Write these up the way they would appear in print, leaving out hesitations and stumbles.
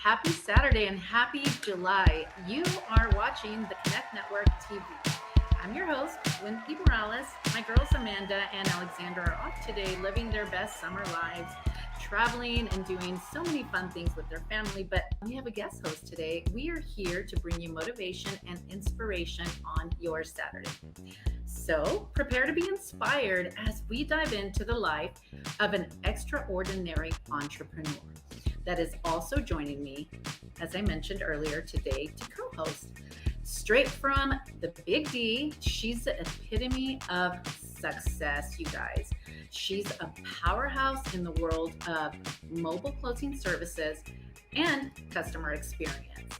Happy Saturday and happy July. You are watching the Connect Network TV. I'm your host, Wendy Morales. My girls Amanda and Alexandra are off today living their best summer lives, traveling and doing so many fun things with their family. But we have a guest host today. We are here to bring you motivation and inspiration on your Saturday. So prepare to be inspired as we dive into the life of an extraordinary entrepreneur that is also joining me, as I mentioned earlier today, to co host. Straight from the Big D, she's the epitome of success, you guys. She's a powerhouse in the world of mobile closing services and customer experience.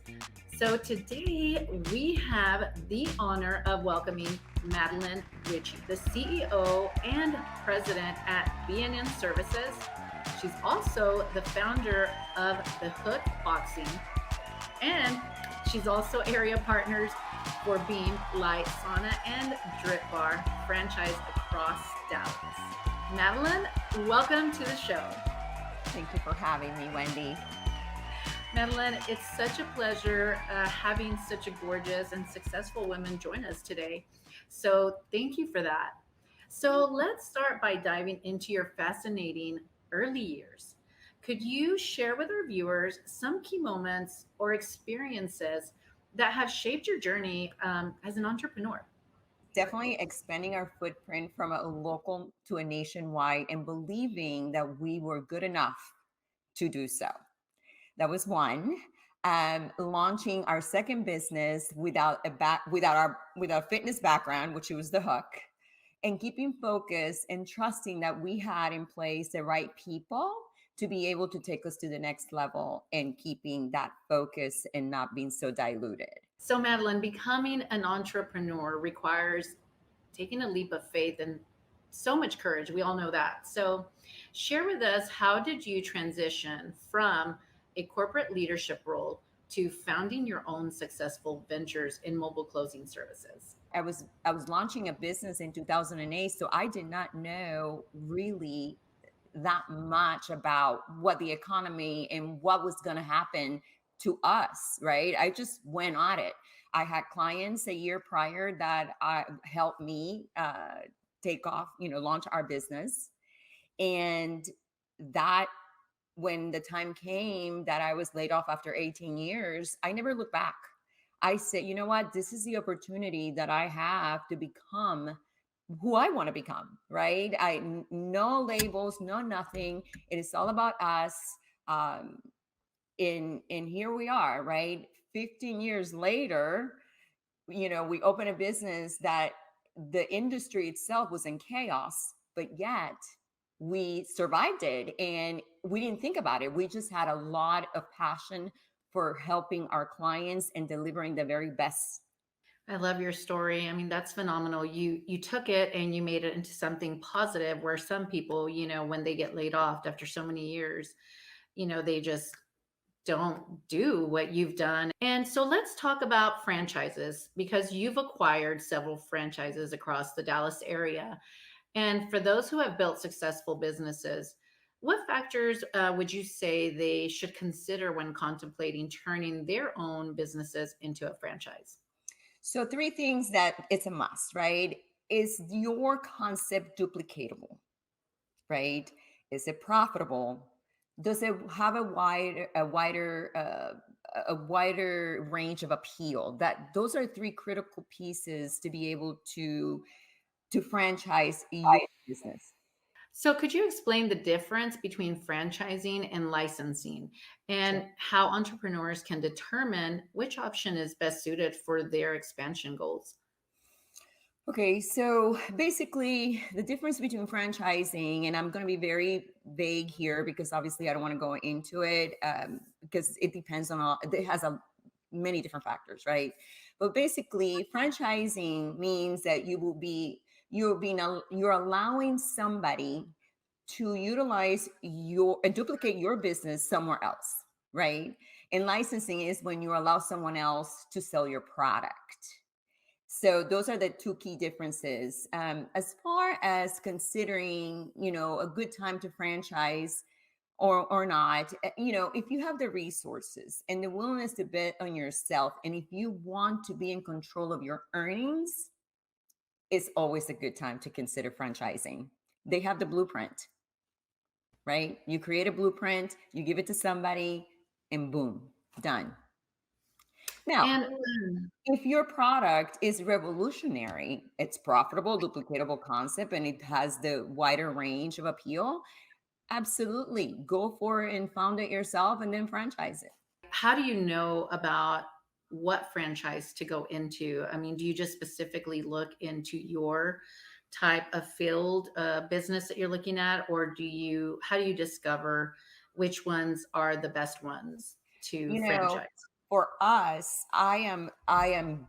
So today we have the honor of welcoming Madeline Ricci, the CEO and president at BNN Services. She's also the founder of the Hook Boxing, and she's also area partners for Beem Light Sauna and Drip Bar franchise across Dallas. Madeline, welcome to the show. Thank you for having me, Wendy. Madeline, it's such a pleasure having such a gorgeous and successful woman join us today. So thank you for that. So let's start by diving into your fascinating early years. Could you share with our viewers some key moments or experiences that have shaped your journey as an entrepreneur? Definitely expanding our footprint from a local to a nationwide and believing that we were good enough to do so. That was one. Launching our second business without fitness background, which was the Hook, and keeping focus and trusting that we had in place the right people to be able to take us to the next level and keeping that focus and not being so diluted. So, Madeline, becoming an entrepreneur requires taking a leap of faith and so much courage. We all know that. So, share with us, how did you transition from a corporate leadership role to founding your own successful ventures in mobile closing services? I was launching a business in 2008, so I did not know really that much about what the economy and what was going to happen to us, right? I just went at it. I had clients a year prior that helped me take off, launch our business. And that when the time came that I was laid off after 18 years, I never looked back. I said, you know what? This is the opportunity that I have to become who I want to become, right? No labels, no nothing. It is all about us. Um, and here we are, right? 15 years later, we open a business that the industry itself was in chaos, but yet we survived it and we didn't think about it. We just had a lot of passion for helping our clients and delivering the very best. I love your story. I mean, that's phenomenal. You took it and you made it into something positive where some people, when they get laid off after so many years, they just don't do what you've done. And so let's talk about franchises because you've acquired several franchises across the Dallas area. And for those who have built successful businesses, what factors would you say they should consider when contemplating turning their own businesses into a franchise? So, three things that it's a must, right? Is your concept duplicatable, right? Is it profitable? Does it have a wider range of appeal? That those are three critical pieces to be able to franchise your business. So, could you explain the difference between franchising and licensing and how entrepreneurs can determine which option is best suited for their expansion goals? Okay, so basically, the difference between franchising, and I'm going to be very vague here because obviously I don't want to go into it because it depends on it has many different factors, right? But basically, franchising means that you're allowing somebody to utilize duplicate your business somewhere else, right? And licensing is when you allow someone else to sell your product. So those are the two key differences. As far as considering, a good time to franchise, or not. If you have the resources and the willingness to bet on yourself, and if you want to be in control of your earnings, it's always a good time to consider franchising. They have the blueprint, right? You create a blueprint, you give it to somebody, and boom, done. Now, And if your product is revolutionary, it's profitable, duplicatable concept, and it has the wider range of appeal, absolutely go for it and found it yourself and then franchise it. how do you know about what franchise to go into? I mean, do you just specifically look into your type of field business that you're looking at, or how do you discover which ones are the best ones to You know, franchise? for us, I am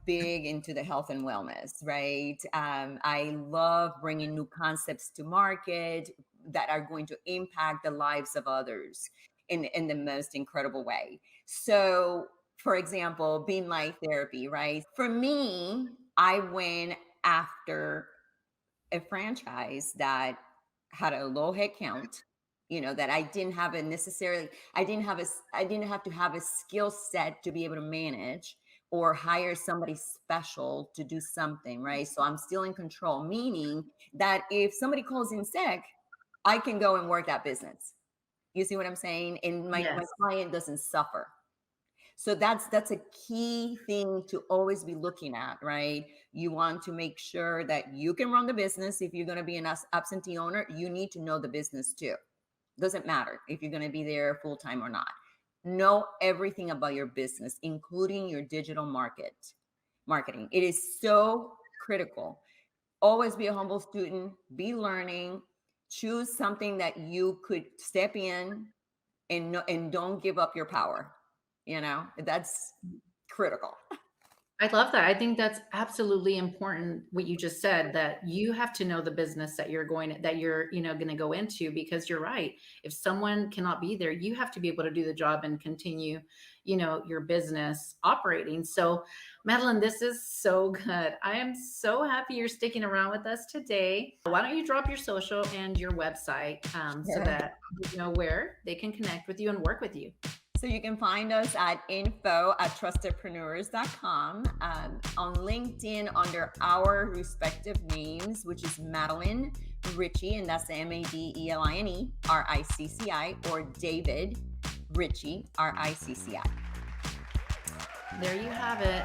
big into the health and wellness, right? I love bringing new concepts to market that are going to impact the lives of others in the most incredible way. So, for example, Beam Light therapy, right? For me, I went after a franchise that had a low head count, that I didn't have a necessarily, I didn't have to have a skill set to be able to manage or hire somebody special to do something, right? So I'm still in control, meaning that if somebody calls in sick, I can go and work that business. You see what I'm saying? And my Yes. client doesn't suffer. So that's a key thing to always be looking at, right? You want to make sure that you can run the business. If you're going to be an absentee owner, you need to know the business too. Doesn't matter if you're going to be there full time or not. Know everything about your business, including your digital marketing. It is so critical. Always be a humble student, be learning, choose something that you could step in and don't give up your power. That's critical. I love that. I think that's absolutely important what you just said, that you have to know the business that you're, going to go into, because you're right. If someone cannot be there, you have to be able to do the job and continue, your business operating. So, Madeline, this is so good. I am so happy you're sticking around with us today. Why don't you drop your social and your website so Yeah. that you know where they can connect with you and work with you? So you can find us at info@trustedpreneurs.com, on LinkedIn under our respective names, which is Madeline Ricci, and that's Madeline Ricci, or David Ricci, Ricci. There you have it.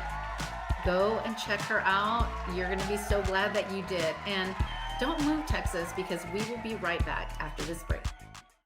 Go and check her out. You're going to be so glad that you did. And don't move, Texas, because we will be right back after this break.